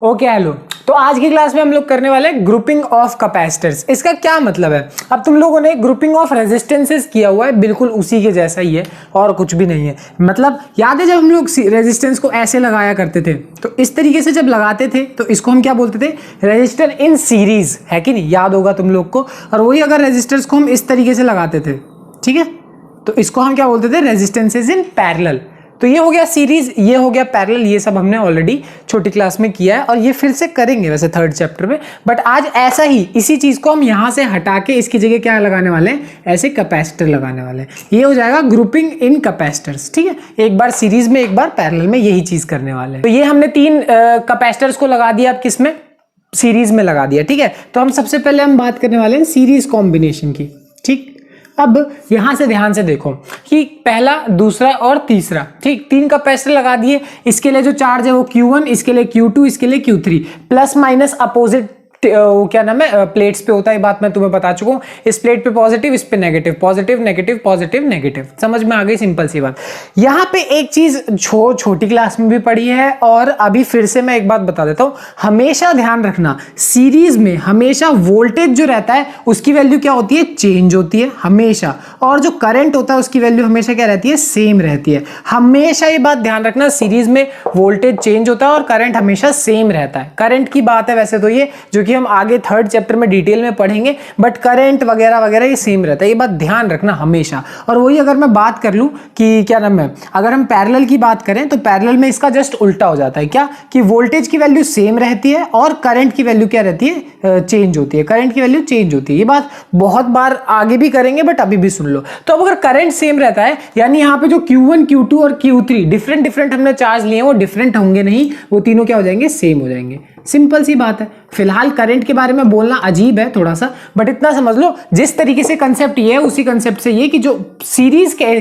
Okay hello. तो आज की क्लास में हम लोग करने वाले हैं ग्रुपिंग ऑफ कैपेसिटर्स। इसका क्या मतलब है? अब तुम लोगों ने ग्रुपिंग ऑफ रेजिस्टेंसेस किया हुआ है, बिल्कुल उसी के जैसा ही है और कुछ भी नहीं है। मतलब याद है जब हम लोग रेजिस्टेंस को ऐसे लगाया करते थे, तो इस तरीके से जब लगाते थे तो इसको हम क्या बोलते थे? रेजिस्टर इन सीरीज, है कि नहीं? याद होगा तुम लोग को। और वही अगर रेजिस्टर्स को हम इस तरीके से लगाते थे, ठीक है, तो इसको हम क्या बोलते थे? Resistances in parallel. तो ये हो गया सीरीज, ये हो गया पैरेलल। ये सब हमने ऑलरेडी छोटी क्लास में किया है और ये फिर से करेंगे वैसे थर्ड चैप्टर में। बट आज ऐसा ही इसी चीज को हम यहां से हटा के इसकी जगह क्या लगाने वाले हैं? ऐसे कैपेसिटर लगाने वाले हैं। ये हो जाएगा ग्रुपिंग इन कैपेसिटर्स, ठीक है। एक बार सीरीज में, एक बार पैरेलल में, यही चीज करने वाले हैं। तो ये हमने तीन कैपेसिटर्स को लगा दिया। अब किस में? सीरीज में लगा दिया, ठीक है। तो हम सबसे पहले हम बात करने वाले हैं सीरीज कॉम्बिनेशन की, ठीक। अब यहां से ध्यान से देखो कि पहला, दूसरा और तीसरा, ठीक, तीन कैपेसिटर लगा दिए। इसके लिए जो चार्ज है वो Q1, इसके लिए Q2, इसके लिए Q3। प्लस माइनस अपोजिट वो क्या नाम है, प्लेट्स पे होता है। बात मैं तुम्हें बता चुका हूं। इस प्लेट पे पॉजिटिव, इस पे negative, positive negative, positive negative. समझ में आ गई? सिंपल सी बात। यहां पे एक चीज छोटी क्लास में भी पढ़ी है और अभी फिर से मैं एक बात बता देता हूं। हमेशा ध्यान रखना, सीरीज में हमेशा वोल्टेज जो रहता है उसकी वैल्यू क्या होती है? चेंज होती है हमेशा। और जो करंट होता है उसकी वैल्यू हमेशा क्या रहती है? सेम रहती है। हमेशा ये बात ध्यान रखना, सीरीज में वोल्टेज चेंज होता है और करंट हमेशा सेम रहता है। करंट की बात है वैसे तो ये, जो कि हम आगे थर्ड चैप्टर में डिटेल में पढ़ेंगे, बट करंट वगैरह वगैरह ये सेम रहता है। ये बात ध्यान रखना हमेशा। और वही अगर मैं बात कर लूं कि क्या नाम है, अगर हम पैरेलल की बात करें तो पैरेलल में इसका जस्ट उल्टा हो जाता है। क्या कि वोल्टेज की वैल्यू सेम रहती है और करंट की वैल्यू क्या रहती है? चेंज होती है। करंट की वैल्यू चेंज होती है। ये बात बहुत बार आगे भी करेंगे, बट अभी भी सुन लो। तो अब अगर करंट सेम रहता है, यानी यहां पे जो Q1, Q2 और Q3 डिफरेंट हमने चार्ज लिए, वो डिफरेंट होंगे नहीं, वो तीनों क्या हो जाएंगे? सेम हो जाएंगे। सिंपल सी बात है। फिलहाल करंट के बारे में बोलना अजीब है थोड़ा सा, बट इतना समझ लो, जिस तरीके से कंसेप्ट ये है उसी कंसेप्ट से ये कि जो सीरीज के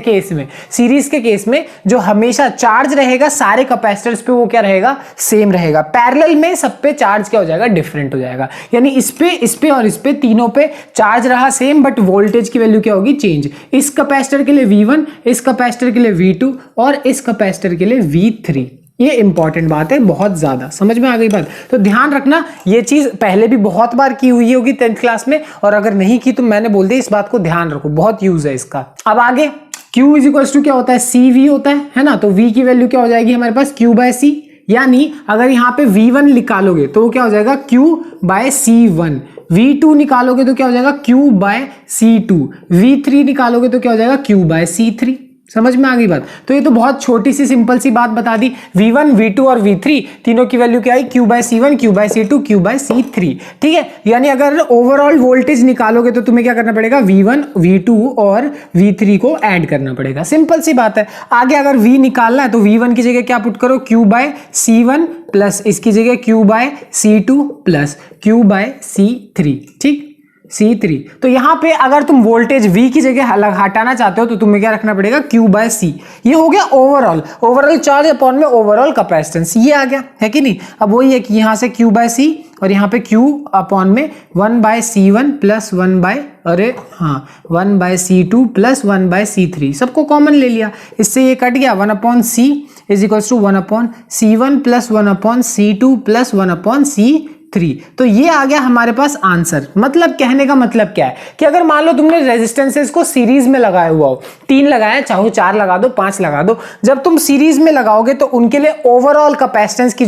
केस में जो हमेशा चार्ज रहेगा सारे कैपेसिटर्स पे, वो क्या रहेगा? सेम रहेगा। पैरेलल में सब पे चार्ज क्या हो जाएगा? डिफरेंट हो जाएगा। यानी इस पे और इस पे, तीनों पे चार्ज रहा सेम, बट वोल्टेज की वैल्यू क्या होगी? चेंज। इस कैपेसिटर के लिए V1, इस कैपेसिटर के लिए V2 और इस कैपेसिटर के लिए V3। ये इंपॉर्टेंट बात है, बहुत ज्यादा। समझ में आ गई बात? तो ध्यान रखना, ये चीज पहले भी बहुत बार की हुई होगी 10th क्लास में, और अगर नहीं की तो मैंने बोल दिया, इस बात को ध्यान रखो, बहुत यूज है इसका। अब आगे Q इज इक्वल टू क्या होता है? CV होता है ना। तो V की वैल्यू क्या हो जाएगी हमारे पास? Q/C। यानी अगर यहाँ पे V1 निकालोगे तो क्या हो जाएगा? Q/C1। V2 निकालोगे तो क्या हो जाएगा? Q/C2। V3 निकालोगे तो क्या हो जाएगा? Q/C3। समझ में आ गई बात? तो ये तो बहुत छोटी सी सिंपल सी बात बता दी। V1, V2 और V3 तीनों की वैल्यू क्या आई? Q/C1, Q/C2, Q/C3। ठीक है। यानी अगर ओवरऑल वोल्टेज निकालोगे तो तुम्हें क्या करना पड़ेगा? V1, V2 और V3 को ऐड करना पड़ेगा। सिंपल सी बात है। आगे अगर V निकालना है तो V1 की जगह क्या पुट करो? Q/C1 प्लस इसकी जगह Q/C2 प्लस Q/C3। ठीक, C3। तो यहां पे अगर तुम वोल्टेज V की जगह हटाना चाहते हो तो तुम्हें क्या रखना पड़ेगा? Q/C। ये हो गया ओवरऑल चार्ज अपॉन में ओवरऑल कैपेसिटेंस, ये आ गया, है कि नहीं? अब वही है कि यहां से Q/C और यहां पे Q अपॉन में 1/C1 plus 1/C2 plus 1/C3, सबको कॉमन ले लिया, इससे ये कट गया। 1/C is equals to 1/C1 plus 1/C2 plus 1/C3। तो ये आ गया हमारे पास आंसर। मतलब कहने का मतलब क्या है कि अगर मान लो तुमने रेजिस्टेंसेस को सीरीज में लगाया हुआ हो, 3 लगाया, चाहो 4 लगा दो, 5 लगा दो, जब तुम सीरीज में लगाओगे तो उनके लिए ओवरऑल कैपेसिटेंस की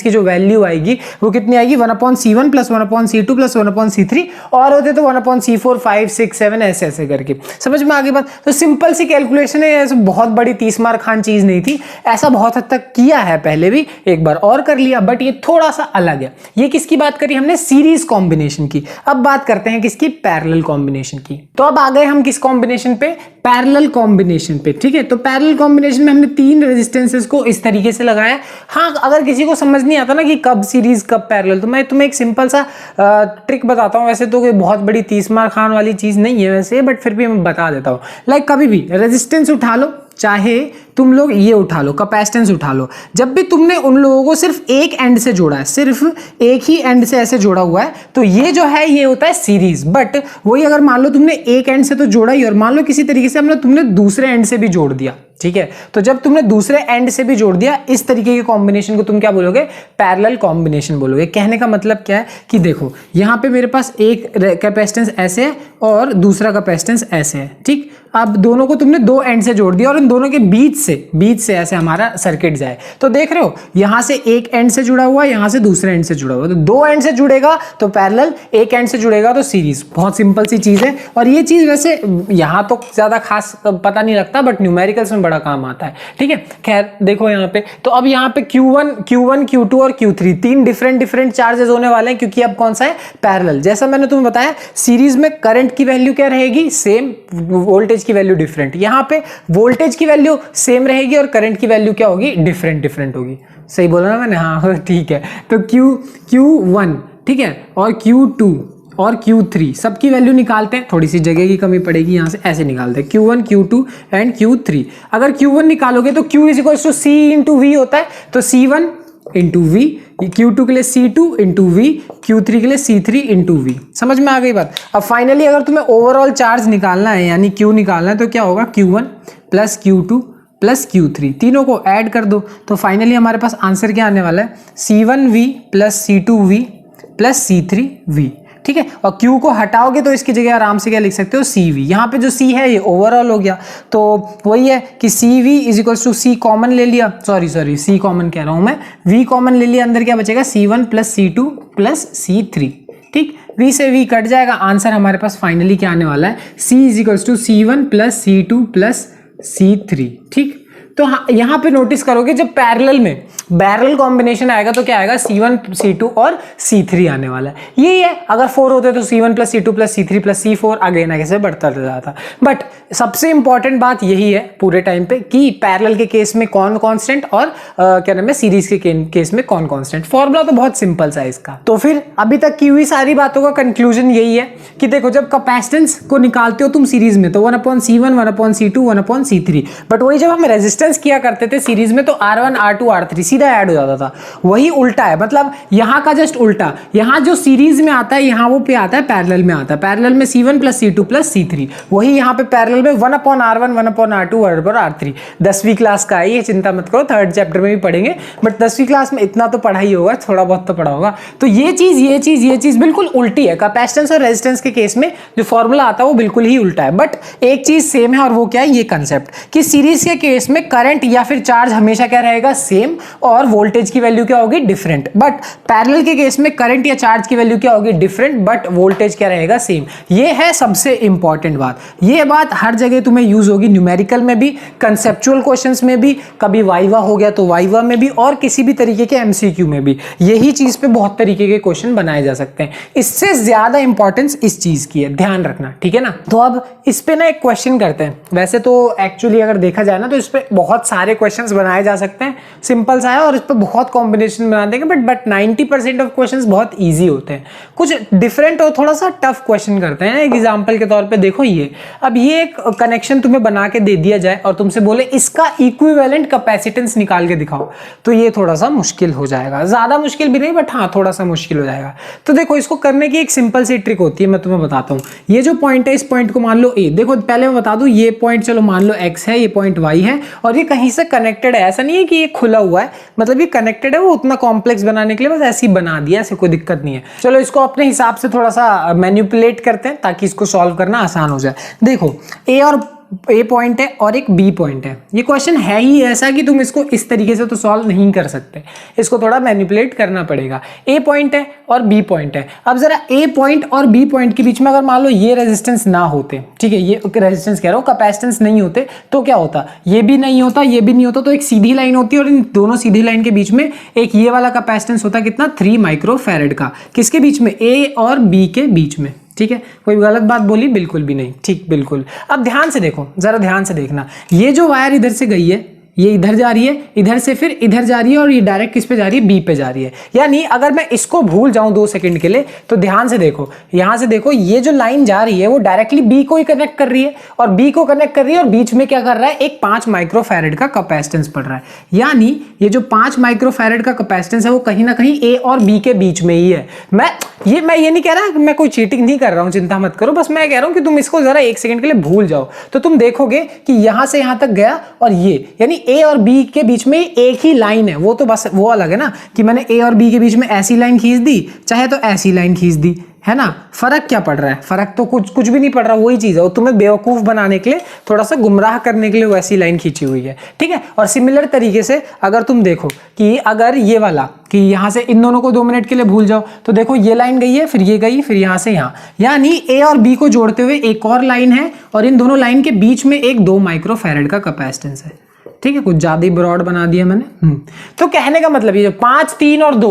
जो वैल्यू आएगी वो कितनी आएगी? 1/C1 plus 1/C2 plus 1/C3, और होते तो 1/C4, 5, 6, 7 ऐसे करके। समझ में आ गई बात? तो सिंपल सी कैलकुलेशन है, ऐसे बहुत बड़ी 30 मार्क खान चीज नहीं थी। ऐसा बहुत हद तक किया है पहले भी, एक बार और कर लिया, बट ये थोड़ा सा अलग है। ये किसकी बात करी हमने? सीरीज कॉम्बिनेशन की। अब बात करते हैं किसकी? पैरेलल कॉम्बिनेशन की। तो अब आ गए हम किस कॉम्बिनेशन पे? पैरेलल कॉम्बिनेशन पे। ठीक है। तो पैरेलल कॉम्बिनेशन में हमने 3 रेजिस्टेंसेस को इस तरीके से लगाया। हाँ, अगर किसी को समझ नहीं आता ना कि कब सीरीज कब पैरेलल, तो मैं तुम्हें एक सिंपल सा ट्रिक बताता हूँ। वैसे तो कोई बहुत बड़ी 30 मार्क खान वाली चीज नहीं है वैसे, बट फिर भी मैं बता देता हूँ। लाइक कभी भी रेजिस्टेंस उठा लो, चाहे तुम लोग ये उठा लो, कैपेसिटेंस उठा लो, जब भी तुमने उन लोगों को सिर्फ एक एंड से जोड़ा है, सिर्फ एक ही एंड से ऐसे जोड़ा हुआ है, तो ये जो है ये होता है सीरीज। बट वही अगर मान लो तुमने एक एंड से तो जोड़ा ही, और मान लो किसी तरीके से हमने तुमने दूसरे एंड से भी जोड़ दिया, ठीक है। तो जब तुमने दूसरे एंड से भी जोड़ दिया, इस तरीके के कॉम्बिनेशन को तुम क्या बोलोगे, पैरेलल कॉम्बिनेशन बोलोगे। कहने का मतलब क्या है कि देखो यहाँ पे मेरे पास एक कैपेसिटेंस ऐसे है और दूसरा कैपेसिटेंस ऐसे है, ठीक। अब दोनों को तुमने दो एंड से जोड़ दिया और इन दोनों के बीच से ऐसे हमारा सर्किट जाए, तो देख रहे हो यहां से एक एंड से जुड़ा हुआ, यहां से दूसरे एंड से जुड़ा हुआ, तो दो एंड से जुड़ेगा तो पैरेलल, एक एंड से जुड़ेगा तो सीरीज। बहुत सिंपल सी चीज है। और ये चीज वैसे यहां तो ज्यादा खास पता नहीं लगता, बट न्यूमेरिकल्स में बड़ा काम आता है, ठीक है। खैर देखो यहाँ पे, तो अब यहाँ पे Q1, Q2 और Q3 तीन डिफरेंट चार्जेस होने वाले हैं, क्योंकि अब कौन सा है, पैरेलल। जैसा मैंने तुम्हें बताया, सीरीज में करंट की वैल्यू क्या रहेगी, सेम, वोल्टेज की वैल्यू डिफरेंट। यहां पे वोल्टेज की वैल्यू सेम रहेगी और करंट की वैल्यू क्या होगी, डिफरेंट होगी। सही बोला ना मैंने, हाँ ठीक है। तो Q1 ठीक है, और Q2 और Q3 सबकी वैल्यू निकालते हैं। थोड़ी सी जगह की कमी पड़ेगी, यहां से ऐसे निकालते हैं Q1, Q2 एंड Q3। अगर Q1 निकालोगे तो Q is equal to C into V होता है, तो C1 इंटू V, Q2 के लिए C2 इंटू V, Q3 के लिए C3 इंटू V। समझ में आ गई बात। अब फाइनली अगर तुम्हें ओवरऑल चार्ज निकालना है, यानी Q निकालना है, तो क्या होगा, Q1 plus Q2 plus Q3, तीनों को ऐड कर दो, तो फाइनली हमारे पास आंसर क्या आने वाला है, C1V plus C2V plus C3V, ठीक है। और Q को हटाओगे तो इसकी जगह आराम से क्या लिख सकते हो, CV। यहाँ पे जो C है ये ओवरऑल हो गया, तो वही है कि CV is equal to C common ले लिया, सॉरी C कॉमन कह रहा हूँ मैं, V कॉमन ले लिया, अंदर क्या बचेगा, C1 plus C2 plus C3, ठीक। V से V कट जाएगा, आंसर हमारे पास फाइनली क्या आने वाला है, C is equal to C1 plus C2 plus C3, ठीक। तो यहां पे नोटिस करोगे जब पैरेलल में बैरल कॉम्बिनेशन आएगा तो क्या आएगा, C1 C2 और C3 आने वाला है। यही है, अगर 4 होते तो C1 plus C2 plus C3 plus C4 आगे कैसे बढ़ता जाता। बट सबसे इंपॉर्टेंट बात यही है पूरे टाइम पे कि पैरेलल के केस में कौन कांस्टेंट और क्या नाम है, सीरीज के केस में कौन कांस्टेंट। फॉर्मूला तो बहुत सिंपल सा है इसका। तो फिर अभी तक की हुई सारी बातों का कंक्लूजन यही है कि देखो, जब कैपेसिटेंस को निकालते हो तुम सीरीज में तो 1/C1 1/C2 1/C3, बट वही जब हम रेजिस्टेंस किया करते थे सीरीज में तो R1 R2 R3 सीधा ऐड हो जाता था। वही उल्टा है, मतलब यहां का जस्ट उल्टा, यहां जो सीरीज में आता है यहां वो पे आता है पैरेलल में आता है। पैरेलल में C1 plus C2 plus C3, वही यहां पे पैरेलल में 1/R1 1/R2 1/R3। 10वीं क्लास का है ये, चिंता मत करो, 3rd चैप्टर में भी पढ़ेंगे, बट 10वीं क्लास में इतना तो पढ़ा ही होगा, थोड़ा बहुत तो पढ़ा होगा। तो ये चीज बिल्कुल उल्टी है। कैपेसिटेंस और रेजिस्टेंस के केस में जो फॉर्मूला आता है वो बिल्कुल ही उल्टा है, बट एक चीज सेम है, और वो क्या है, ये कंसेप्ट कि सीरीज के केस में करंट या फिर चार्ज हमेशा क्या रहेगा, सेम, और वोल्टेज की वैल्यू क्या होगी, डिफरेंट। बट पैरेलल के केस में करंट या चार्ज की वैल्यू क्या होगी, डिफरेंट, बट वोल्टेज क्या रहेगा, सेम। ये है सबसे इंपॉर्टेंट बात। ये बात हर जगह तुम्हें यूज होगी, न्यूमेरिकल में भी, कंसेप्चुअल क्वेश्चंस में भी, कभी वाइवा हो गया तो वाइवा में भी, और किसी भी तरीके के MCQ में भी यही चीज पे बहुत तरीके के क्वेश्चन बनाए जा सकते हैं। इससे ज्यादा इंपॉर्टेंस इस चीज की है, ध्यान रखना, ठीक है ना। तो अब इस पे ना एक क्वेश्चन करते हैं। वैसे तो एक्चुअली अगर देखा जाए ना तो इस पे बहुत सारे क्वेश्चंस बनाए जा सकते हैं, सिंपल सा है, और इस पे बहुत कॉम्बिनेशन बना देंगे, बट 90% ऑफ क्वेश्चंस बहुत इजी होते हैं। कुछ डिफरेंट और थोड़ा सा टफ क्वेश्चन करते हैं। एक एग्जांपल के तौर पे देखो, ये अब ये एक कनेक्शन तुम्हें बना के दे दिया जाए और तुमसे बोले इसका इक्विवेलेंट कैपेसिटेंस निकाल के दिखाओ, तो ये थोड़ा सा मुश्किल हो जाएगा। ज्यादा मुश्किल भी नहीं, बट हाँ थोड़ा सा मुश्किल हो जाएगा। तो देखो, इसको करने की एक सिंपल सी ट्रिक होती है, मैं तुम्हें बताता हूँ। ये जो पॉइंट है, इस पॉइंट को मान लो A। देखो पहले मैं बता दूं, ये पॉइंट चलो मान लो X है, ये पॉइंट Y है, और ये कहीं से कनेक्टेड है। ऐसा नहीं है कि ये खुला हुआ है, मतलब ये कनेक्टेड है। वो उतना कॉम्प्लेक्स बनाने के लिए बस ऐसे ही बना दिया, ऐसे कोई दिक्कत नहीं है। चलो इसको अपने हिसाब से थोड़ा सा मैनिपुलेट करते हैं ताकि इसको सॉल्व करना आसान हो जाए। देखो, A पॉइंट है और एक B पॉइंट है। ये क्वेश्चन है ही ऐसा कि तुम इसको इस तरीके से तो सॉल्व नहीं कर सकते, इसको थोड़ा मैनिपुलेट करना पड़ेगा। A पॉइंट है और B पॉइंट है। अब जरा A पॉइंट और B पॉइंट के बीच में अगर मान लो ये रेजिस्टेंस ना होते, ठीक है, ये रेजिस्टेंस कह रहा हूँ, कैपेसिटेंस नहीं होते, तो क्या होता, ये भी नहीं होता, ये भी नहीं होता, तो एक सीधी लाइन होती है, और इन दोनों सीधी लाइन के बीच में एक ये वाला कैपेसिटेंस होता है कितना, 3 माइक्रोफैरेड का। किसके बीच में, A और B के बीच में, ठीक है। कोई गलत बात बोली, बिल्कुल भी नहीं, ठीक, बिल्कुल। अब ध्यान से देखो, जरा ध्यान से देखना, ये जो वायर इधर से गई है, ये इधर जा रही है, इधर से फिर इधर जा रही है, और ये डायरेक्ट किस पे जा रही है, B पे जा रही है। यानी अगर मैं इसको भूल जाऊं 2 सेकंड के लिए, तो ध्यान से देखो, यहां से देखो, ये जो लाइन जा रही है वो डायरेक्टली B को ही कनेक्ट कर रही है, और B को कनेक्ट कर रही है, और बीच में क्या कर रहा है, एक 5 माइक्रोफैरेड का कैपेसिटेंस पड़ रहा है। यानी ये जो 5 माइक्रोफैरेड का कैपेसिटेंस है वो कहीं ना कहीं A और B के बीच में ही है। मैं ये मैं ये नहीं कह रहा कि मैं कोई चीटिंग नहीं कर रहा हूँ, चिंता मत करो, बस मैं कह रहा हूँ कि तुम इसको जरा एक सेकंड के लिए भूल जाओ, तो तुम देखोगे कि यहां से यहां तक गया और ये यानी ए और बी के बीच में एक ही लाइन है, वो तो बस वो अलग है ना कि मैंने ए और बी के बीच में ऐसी लाइन खींच दी चाहे तो ऐसी लाइन खींच दी, है ना। फर्क क्या पड़ रहा है, फर्क तो कुछ भी नहीं पड़ रहा, वही चीज है, वो तुम्हें बेवकूफ बनाने के लिए, थोड़ा सा गुमराह करने के लिए वैसी लाइन खींची हुई है, ठीक है। और सिमिलर तरीके से अगर तुम देखो कि अगर ये वाला कि यहां से इन दोनों को 2 मिनट के लिए भूल जाओ, तो देखो ये लाइन गई है, फिर ये गई, फिर यहां से यहां, यानी ए और बी को जोड़ते हुए एक और लाइन है और इन दोनों लाइन के बीच में एक 2 माइक्रोफैरेड का कैपेसिटेंस है, ठीक है। कुछ ज्यादा ही ब्रॉड बना दिया मैंने। तो कहने का मतलब ये जो 5 3 और 2,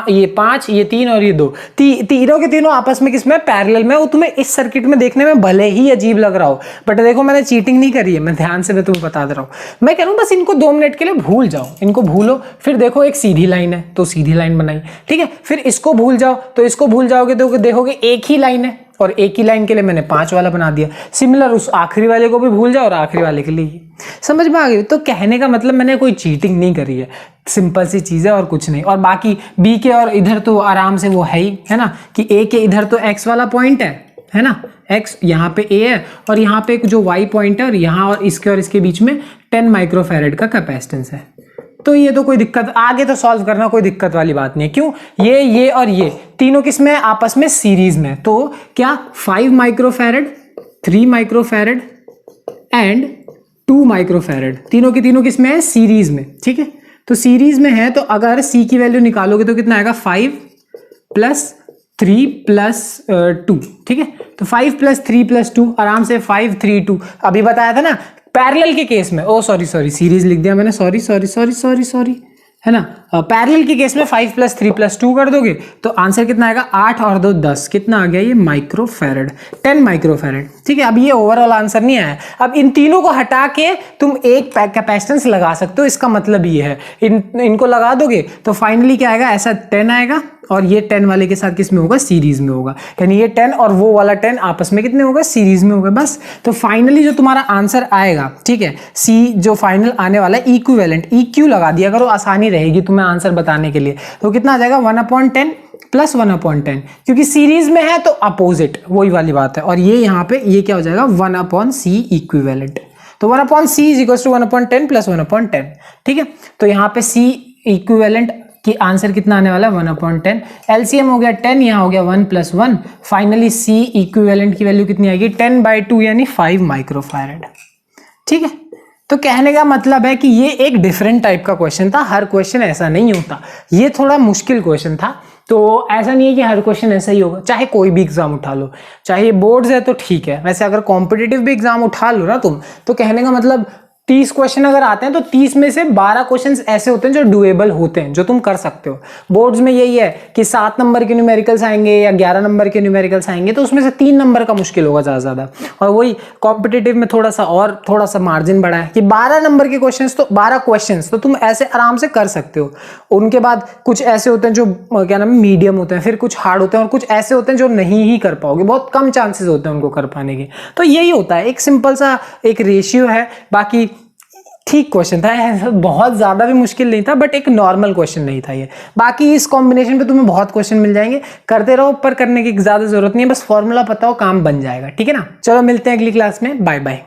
ये 5 ये 3 और ये 2, तीनों के तीनों आपस में किसमें पैरेलल में, वो तुम्हें इस सर्किट में देखने में भले ही अजीब लग रहा हो, बट देखो मैंने चीटिंग नहीं करी है, मैं ध्यान से मैं तुम्हें बता दे रहा हूं। मैं कह रहा हूं बस इनको 2 मिनट के लिए भूल जाओ, इनको भूलो, फिर देखो एक सीधी लाइन है तो सीधी लाइन बनाई, ठीक है। फिर इसको भूल जाओ, तो इसको भूल जाओगे तो देखोगे एक ही लाइन है और एक ही लाइन के लिए मैंने 5 वाला बना दिया। सिमिलर उस आखिरी वाले को भी भूल जाओ और आखिरी वाले के लिए, समझ में आ गई। तो कहने का मतलब मैंने कोई चीटिंग नहीं करी है, सिंपल सी चीज है और कुछ नहीं। और बाकी बी के और इधर तो आराम से वो है ही, है ना, कि ए के इधर तो एक्स वाला पॉइंट है ना, एक्स यहाँ पे ए है और यहाँ पे जो वाई पॉइंट है और यहाँ और इसके बीच में 10 माइक्रोफैरेड का कैपेसिटेंस है। तो ये तो कोई दिक्कत, आगे तो सॉल्व करना कोई दिक्कत वाली बात नहीं है। क्यों, ये और ये तीनों किसमें आपस में सीरीज में, तो क्या 5 माइक्रोफैरेड, 3 माइक्रोफैरेड एंड 2 माइक्रोफैरेड, तीनों के तीनों किसमें है, सीरीज में, ठीक है। तो सीरीज में है तो अगर सी की वैल्यू निकालोगे तो कितना आएगा, 5 + 3 + 2, ठीक है। तो 5 + 3 + 2 आराम से 5 3 2, अभी बताया था ना पैरेलल के केस में, ओ सॉरी सीरीज लिख दिया मैंने, सॉरी, है ना। पैरेलल के केस में 5 + 3 + 2 कर दोगे तो आंसर कितना आएगा, 8 और 2 10, कितना आ गया ये माइक्रोफैरेड, 10 माइक्रोफैरेड, ठीक है। अब ये ओवरऑल आंसर नहीं आया। अब इन तीनों को हटा के तुम एक कैपेसिटेंस लगा सकते हो, इसका मतलब ये है इनको लगा दोगे तो फाइनली क्या आएगा, ऐसा 10 आएगा और ये 10 वाले के साथ किस में होगा, सीरीज में होगा, यानी ये 10 और वो वाला 10 आपस में कितने होगा, सीरीज में होगा, बस। तो फाइनली जो तुम्हारा आंसर आएगा, ठीक है, सी जो फाइनल आने वाला है इक्विवेलेंट, EQ लगा दिया करो, आसानी रहेगी तुम्हें आंसर बताने के लिए। तो कितना आ जाएगा, 1/10 + 1/10, क्योंकि सीरीज में है तो अपोजिट वही वाली बात है। और ये यहाँ पे ये क्या हो जाएगा, 1/C इक्विवेलेंट। तो 1/C = 1/10 + 1/10, ठीक है। तो यहाँ पे C इक्विवेलेंट कि आंसर कितना आने वाला है, 1/10। एलसीएम हो गया 10, यहाँ हो गया 1 + 1, फाइनली सी इक्विवेलेंट की वैल्यू कितनी आएगी, 10/2 यानी 5 माइक्रोफैरेड, ठीक है। तो कहने का मतलब है कि ये एक डिफरेंट टाइप का क्वेश्चन था, हर क्वेश्चन ऐसा नहीं होता, ये थोड़ा मुश्किल क्वेश्चन था। तो ऐसा नहीं है कि हर क्वेश्चन ऐसा ही होगा, चाहे कोई भी एग्जाम उठा लो, चाहे बोर्ड्स है तो ठीक है, वैसे अगर कॉम्पिटिटिव भी एग्जाम उठा लो ना तुम, तो कहने का मतलब 30 क्वेश्चन अगर आते हैं तो 30 में से 12 क्वेश्चंस ऐसे होते हैं जो डुएबल होते हैं, जो तुम कर सकते हो। बोर्ड्स में यही है कि 7 नंबर के न्यूमेरिकल्स आएंगे या 11 नंबर के न्यूमेरिकल्स आएंगे, तो उसमें से 3 नंबर का मुश्किल होगा ज्यादा। और वही कॉम्पिटिटिव में थोड़ा सा मार्जिन बढ़ा है कि 12 नंबर के क्वेश्चंस तो तुम ऐसे आराम से कर सकते हो। उनके बाद कुछ ऐसे होते हैं जो क्या नाम है, मीडियम होते हैं, फिर कुछ हार्ड होते हैं और कुछ ऐसे होते हैं जो नहीं ही कर पाओगे, बहुत कम चांसेस होते हैं उनको कर पाने के। तो यही होता है, एक सिंपल सा एक रेशियो है। बाकी ठीक क्वेश्चन था, बहुत ज्यादा भी मुश्किल नहीं था, बट एक नॉर्मल क्वेश्चन नहीं था ये। बाकी इस कॉम्बिनेशन पे तुम्हें बहुत क्वेश्चन मिल जाएंगे, करते रहो, पर करने की ज्यादा जरूरत नहीं है, बस फॉर्मूला पता हो काम बन जाएगा, ठीक है ना। चलो मिलते हैं अगली क्लास में, बाय बाय।